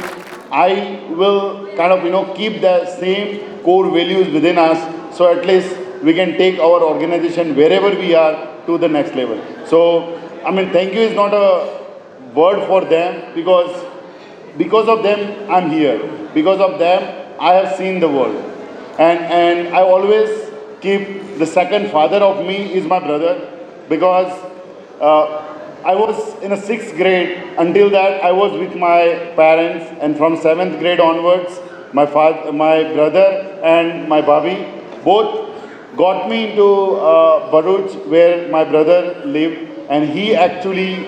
I will kind of, keep the same core values within us, so at least we can take our organization wherever we are to the next level. So, thank you is not a word for them, because of them, I'm here. Because of them, I have seen the world. And I always keep the second father of me is my brother, because I was in a 6th grade. Until that, I was with my parents, and from 7th grade onwards, my brother and my babi both got me into Bharuch, where my brother lived, and he actually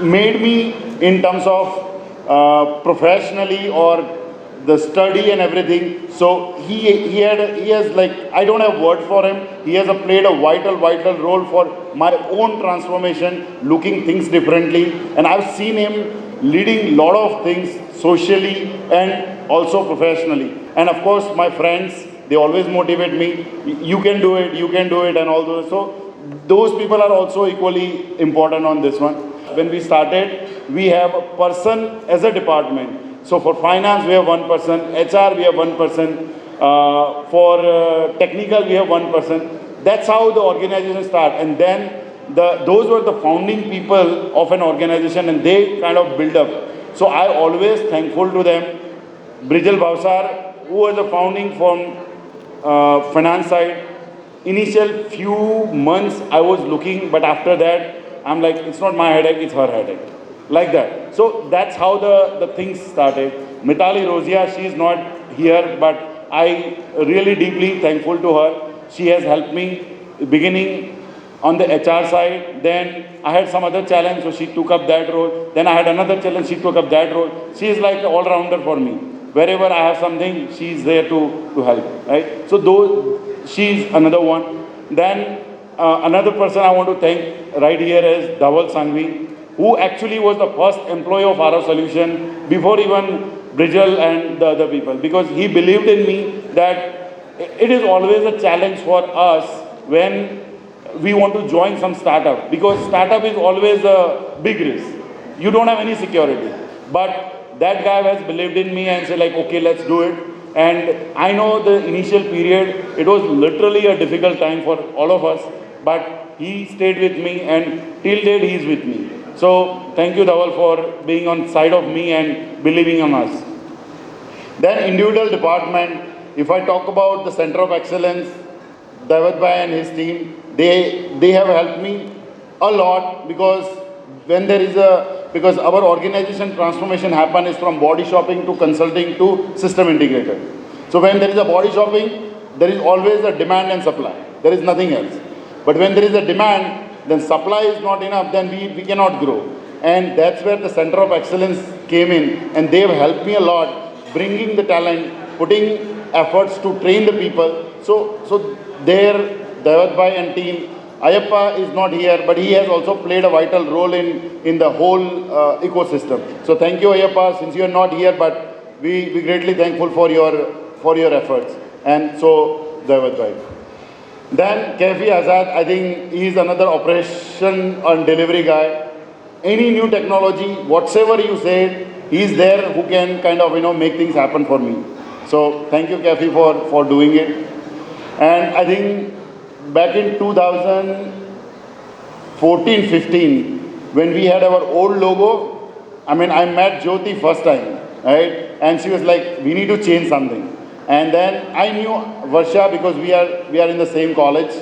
made me in terms of professionally or the study and everything. So he has, like, I don't have word for him. He has played a vital role for my own transformation, looking things differently. And I've seen him leading a lot of things socially and also professionally. And of course, my friends, they always motivate me. You can do it, and all those. So those people are also equally important on this one. when we started, we have a person as a department. So for finance, we have one person, HR, we have one person, for technical, we have one person. That's how the organization started. And then those were the founding people of an organization, and they kind of build up. So I always thankful to them. Brijal Bhavsar, who was the founding from finance side. Initial few months I was looking, but after that, I'm like, it's not my headache, it's her headache. Like that. So that's how the things started. Mitali Rozia, she is not here, but I really deeply thankful to her. She has helped me beginning on the HR side. Then I had some other challenge, so she took up that role. Then I had another challenge, she took up that role. She is like an all-rounder for me. Wherever I have something, she is there to help, right? So she's another one. Then another person I want to thank right here is Dhaval Sanghvi, who actually was the first employee of Aarav Solutions before even Brijal and the other people, because he believed in me that it is always a challenge for us when we want to join some startup, because startup is always a big risk. You don't have any security. But that guy has believed in me and said like, okay, let's do it. And I know the initial period, it was literally a difficult time for all of us, but he stayed with me and till date he is with me. So thank you, Dhaval, for being on side of me and believing on us. Then individual department, if I talk about the Center of Excellence, David Bhai and his team, they have helped me a lot, because when there is because our organization transformation happen is from body shopping to consulting to system integrator. So when there is a body shopping, there is always a demand and supply. There is nothing else. But when there is a demand, then supply is not enough, then we cannot grow. And that's where the Center of Excellence came in, and they have helped me a lot, bringing the talent, putting efforts to train the people. So there, David Bhai and team, Ayappa is not here, but he has also played a vital role in the whole ecosystem. So thank you, Ayappa, since you are not here, but we greatly thankful for your efforts. And so, David Bhai. Then Kaifi Azad, I think he is another operation and delivery guy. Any new technology, whatsoever you say, he is there who can kind of make things happen for me. So thank you, Kaifi, for doing it. And I think back in 2014-15, when we had our old logo, I met Jyoti first time, right? And she was like, we need to change something. And then I knew Varsha because we are in the same college.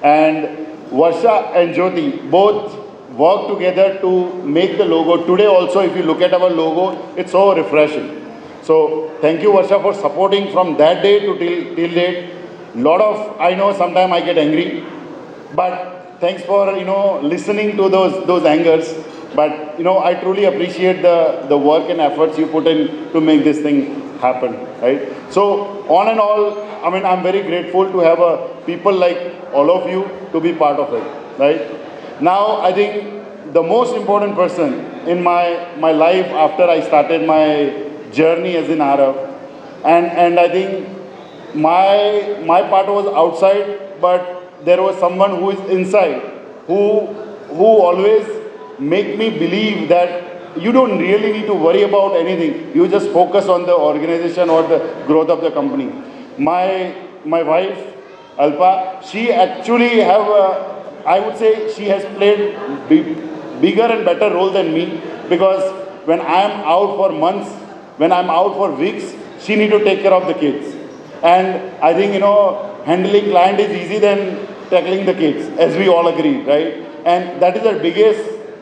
And Varsha and Jyoti both worked together to make the logo. Today also, if you look at our logo, it's so refreshing. So thank you, Varsha, for supporting from that day to till date. I know sometimes I get angry, but thanks for, listening to those angers. But, I truly appreciate the work and efforts you put in to make this thing happen, right? So, on and all, I'm very grateful to have people like all of you to be part of it, right? Now, I think the most important person in my life after I started my journey as in Aarav, and I think my part was outside, but there was someone who is inside, who always make me believe that you don't really need to worry about anything. You just focus on the organization or the growth of the company. My wife, Alpa, she actually I would say she has played bigger and better role than me, because when I am out for months, when I'm out for weeks, she need to take care of the kids. And I think, handling client is easy than tackling the kids, as we all agree, right? And that is the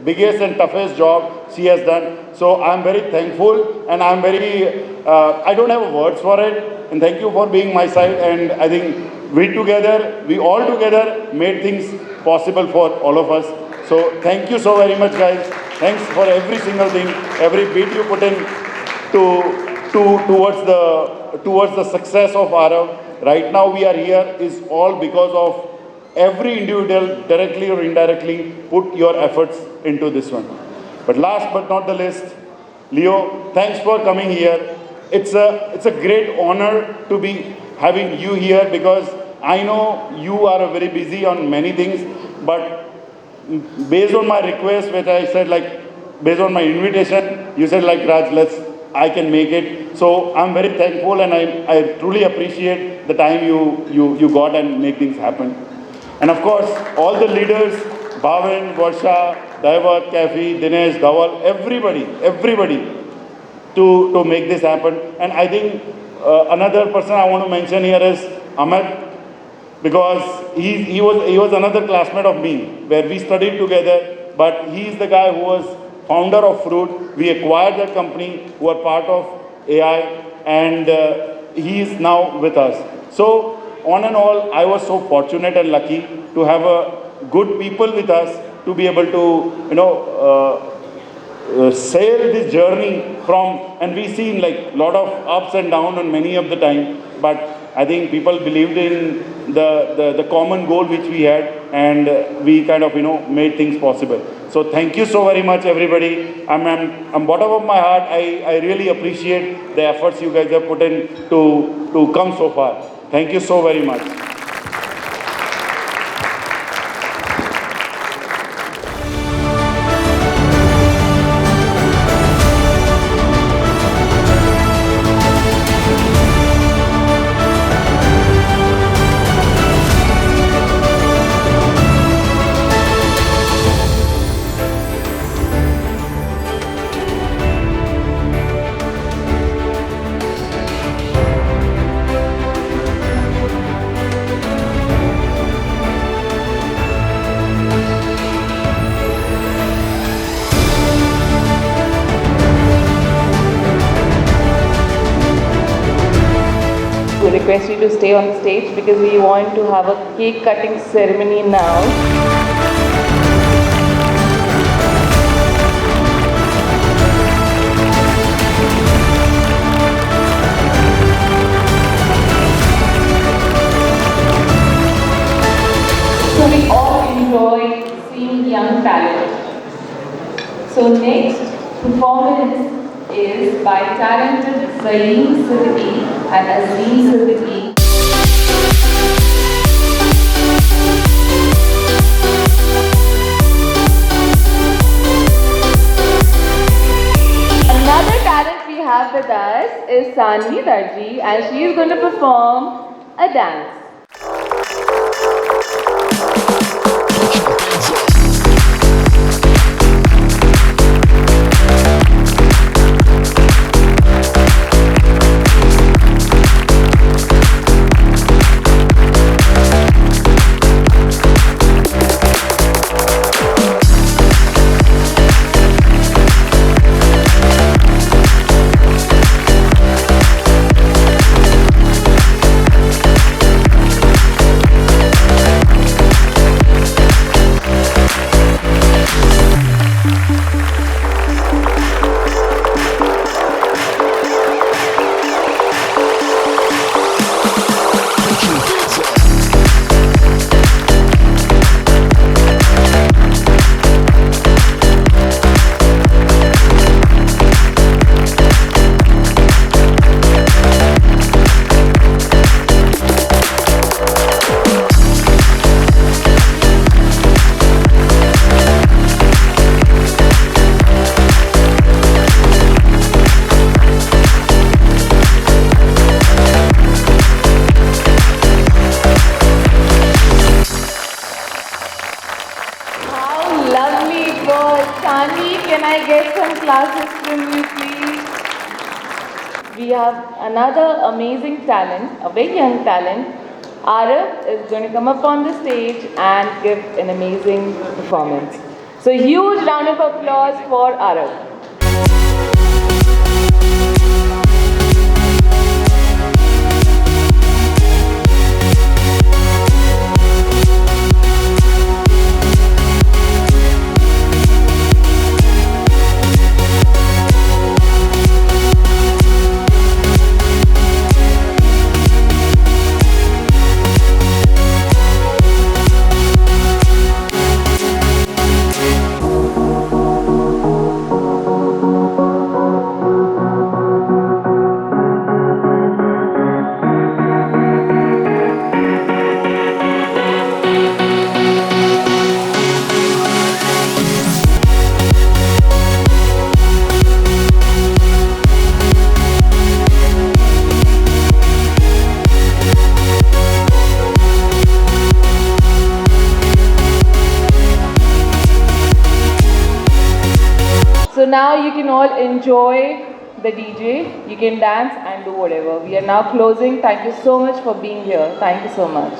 biggest and toughest job she has done. So I'm very thankful, and I'm very, I don't have words for it. And thank you for being my side. And I think we all together made things possible for all of us. So thank you so very much, guys. Thanks for every single thing, every bit you put in towards the success of Aarav. Right now we are here is all because of every individual, directly or indirectly, put your efforts into this one. But last but not the least, Leo, thanks for coming here. It's a great honor to be having you here, because I know you are very busy on many things, but based on my request, which I said like, based on my invitation, you said like, Raj, I can make it. So I'm very thankful, and I truly appreciate the time you got and make things happen. And of course, all the leaders, Bhavin, Varsha, Daivat, Kafi, Dinesh, Dhawal, everybody to make this happen. And I think another person I want to mention here is Ahmed, because he was another classmate of me, where we studied together, but he is the guy who was founder of Fruit. We acquired that company, who are part of AI, and he is now with us. So on and all, I was so fortunate and lucky to have good people with us to be able to, sail this journey from, and we seen like lot of ups and downs on many of the time, but I think people believed in the common goal which we had, and we kind of, made things possible. So thank you so very much, everybody. I'm bottom of my heart, I really appreciate the efforts you guys have put in to come so far. Thank you so very much. We request you to stay on the stage because we want to have a cake cutting ceremony now. So we all enjoy seeing young talent. So next performance is by talented Salim Siddiqui and Azim Siddiqui. Another talent we have with us is Sanvi Darji, and she is going to perform a dance. Can I get some classes from you, please? We have another amazing talent, a very young talent. Aarav is going to come up on the stage and give an amazing performance. So huge round of applause for Aarav. So now you can all enjoy the DJ, you can dance and do whatever. We are now closing. Thank you so much for being here. Thank you so much.